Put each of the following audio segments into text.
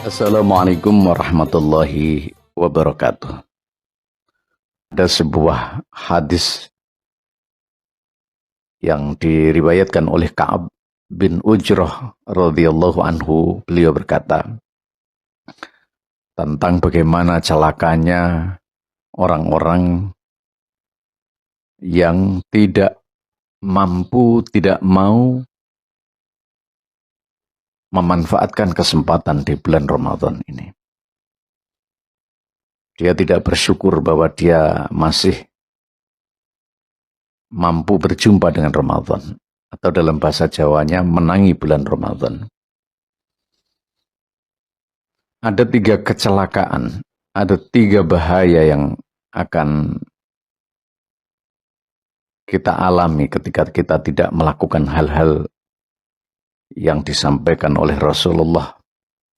Assalamualaikum warahmatullahi wabarakatuh. Ada sebuah hadis yang diriwayatkan oleh Ka'ab bin Ujrah radhiyallahu anhu. Beliau berkata tentang bagaimana celakanya orang-orang yang tidak mampu, tidak mau memanfaatkan kesempatan di bulan Ramadan ini. Dia tidak bersyukur bahwa dia masih mampu berjumpa dengan Ramadan. Atau dalam bahasa Jawanya, menangi bulan Ramadan. Ada 3 kecelakaan, ada 3 bahaya yang akan kita alami ketika kita tidak melakukan hal-hal yang disampaikan oleh Rasulullah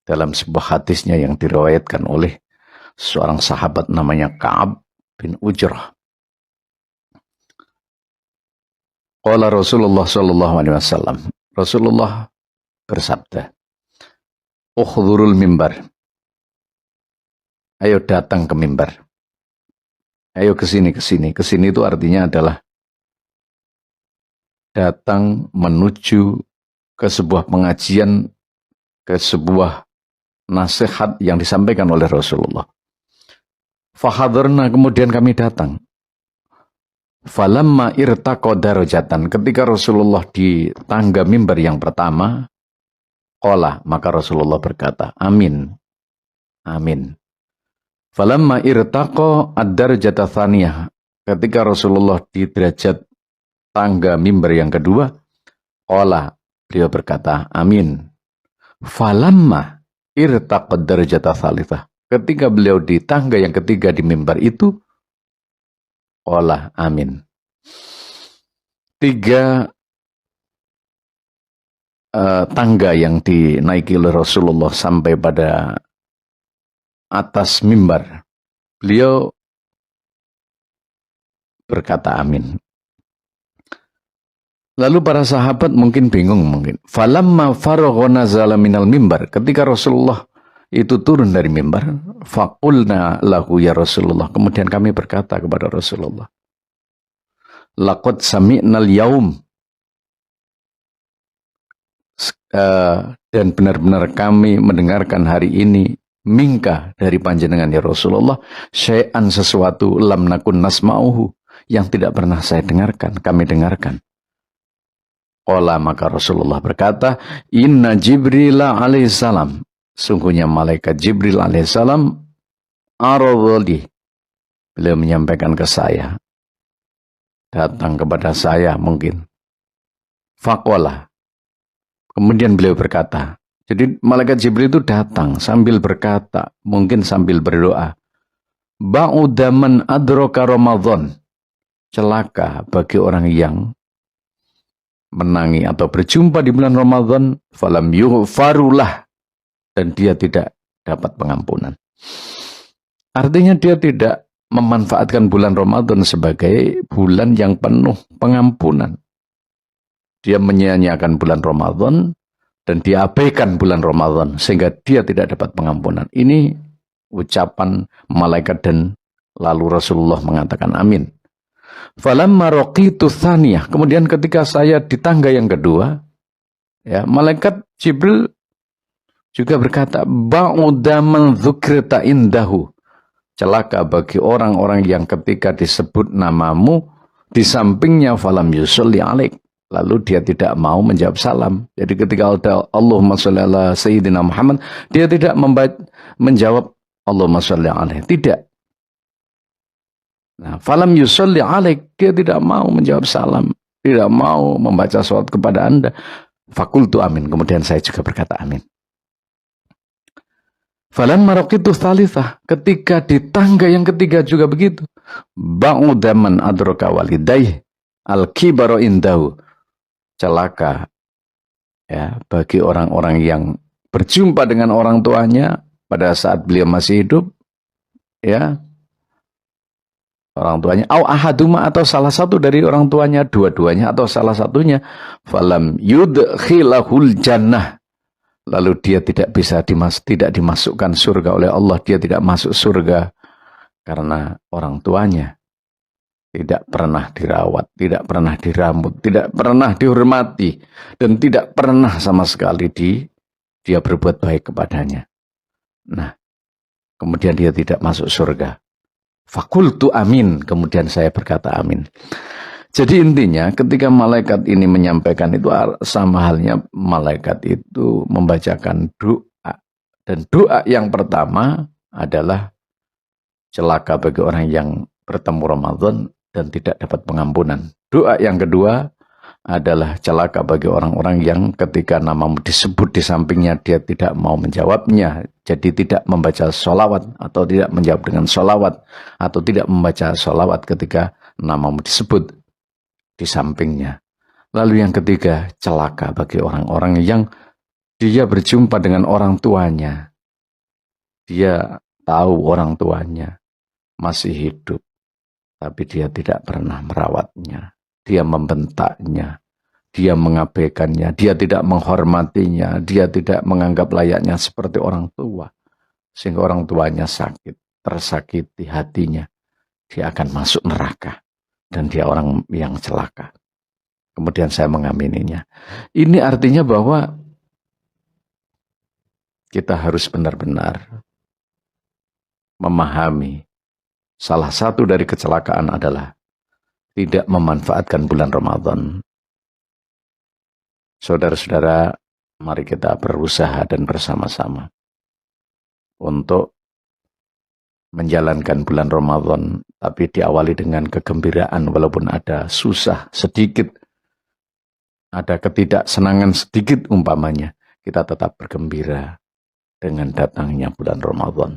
dalam sebuah hadisnya yang diriwayatkan oleh seorang sahabat namanya Ka'ab bin Ujrah. Qala Rasulullah sallallahu alaihi wasallam. Rasulullah bersabda, "Ukhdhurul mimbar." Ayo datang ke mimbar. Ayo ke sini, ke sini. Ke sini itu artinya adalah datang menuju ke sebuah pengajian, ke sebuah nasihat yang disampaikan oleh Rasulullah. Fahadarna, kemudian kami datang. Falamma irtaqa darajatan, ketika Rasulullah di tangga mimbar yang pertama, qala, maka Rasulullah berkata, amin, amin. Falamma irtaqa ad-darajata tsaniyah, ketika Rasulullah di derajat tangga mimbar yang kedua, qala, beliau berkata, amin. Falamma irtaqad darajata tsalitsah, ketika beliau di tangga yang ketiga di mimbar itu, qala, amin. 3 tangga yang dinaiki oleh Rasulullah sampai pada atas mimbar, beliau berkata amin. Lalu para sahabat mungkin bingung mungkin. Falamma faragha nazala minal mimbar, ketika Rasulullah itu turun dari mimbar, faqulna lahu ya Rasulullah, kemudian kami berkata kepada Rasulullah, laqad sami'nal yaum, dan benar-benar kami mendengarkan hari ini mingka dari panjenengan ya Rasulullah, syai'an, sesuatu lam nakun nasma'uhu, yang tidak pernah saya dengarkan, kami dengarkan. Qala, maka Rasulullah berkata, inna Jibril alaihissalam, sungguhnya malaikat Jibril alaihissalam, aradhali, beliau menyampaikan ke saya, datang kepada saya mungkin. Faqala, kemudian beliau berkata, jadi malaikat Jibril itu datang sambil berkata, mungkin sambil berdoa, ba'udaman adraka Ramadan, celaka bagi orang yang menangi atau berjumpa di bulan Ramadan, falam yughfarulah, dan dia tidak dapat pengampunan. Artinya dia tidak memanfaatkan bulan Ramadan sebagai bulan yang penuh pengampunan. Dia menyia-nyiakan bulan Ramadan dan dia abaikan bulan Ramadan sehingga dia tidak dapat pengampunan. Ini ucapan malaikat dan lalu Rasulullah mengatakan amin. Falamma raqitu tsaniyah, kemudian ketika saya di tangga yang kedua, ya, malaikat Jibril juga berkata, ba'uda man dzukrita indahu, celaka bagi orang-orang yang ketika disebut namamu di sampingnya falam yusolli alaik, lalu dia tidak mau menjawab salam. Jadi ketika Allahumma sholli ala sayyidina Muhammad, dia tidak menjawab Allahumma sholli alaihi, tidak. Nah, falam yusolli alaik, dia tidak mau menjawab salam, tidak mau membaca salawat kepada Anda. Fakultu amin, kemudian saya juga berkata amin. Falamma raqitu tsalitsah, ketika di tangga yang ketiga juga begitu. Ba'uda man adraka walidayh al-kibara indahu, celaka ya bagi orang-orang yang berjumpa dengan orang tuanya pada saat beliau masih hidup, ya, orang tuanya, au ahaduma, atau salah satu dari orang tuanya, dua-duanya atau salah satunya, falam yudkhilahul jannah, lalu dia tidak dimasukkan surga oleh Allah, dia tidak masuk surga karena orang tuanya tidak pernah dirawat, tidak pernah dirambut, tidak pernah dihormati, dan tidak pernah sama sekali dia berbuat baik kepadanya. Nah, kemudian dia tidak masuk surga. Fakultu amin, kemudian saya berkata amin. Jadi intinya ketika malaikat ini menyampaikan itu sama halnya malaikat itu membacakan doa. Dan doa yang pertama adalah celaka bagi orang yang bertemu Ramadan dan tidak dapat pengampunan. Doa yang kedua adalah celaka bagi orang-orang yang ketika namamu disebut di sampingnya dia tidak mau menjawabnya. Jadi tidak membaca sholawat atau tidak menjawab dengan sholawat atau tidak membaca sholawat ketika namamu disebut di sampingnya. Lalu yang ketiga, celaka bagi orang-orang yang dia berjumpa dengan orang tuanya. Dia tahu orang tuanya masih hidup, tapi dia tidak pernah merawatnya. Dia membentaknya, dia mengabaikannya, dia tidak menghormatinya, dia tidak menganggap layaknya seperti orang tua. Sehingga orang tuanya sakit, tersakiti hatinya. Dia akan masuk neraka. Dan dia orang yang celaka. Kemudian saya mengamininya. Ini artinya bahwa kita harus benar-benar memahami salah satu dari kecelakaan adalah tidak memanfaatkan bulan Ramadan. Saudara-saudara, mari kita berusaha dan bersama-sama untuk menjalankan bulan Ramadan, tapi diawali dengan kegembiraan walaupun ada susah sedikit, ada ketidaksenangan sedikit umpamanya, kita tetap bergembira dengan datangnya bulan Ramadan.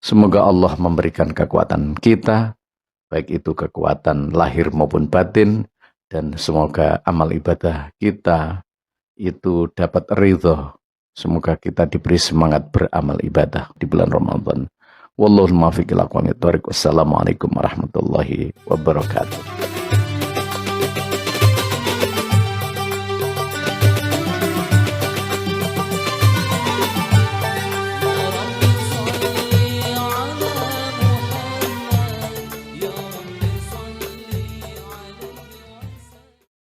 Semoga Allah memberikan kekuatan kita, baik itu kekuatan lahir maupun batin, dan semoga amal ibadah kita itu dapat ridho. Semoga kita diberi semangat beramal ibadah di bulan Ramadan. Wallahul muwaffiq ila aqwamit thoriq. Wassalamualaikum warahmatullahi wabarakatuh.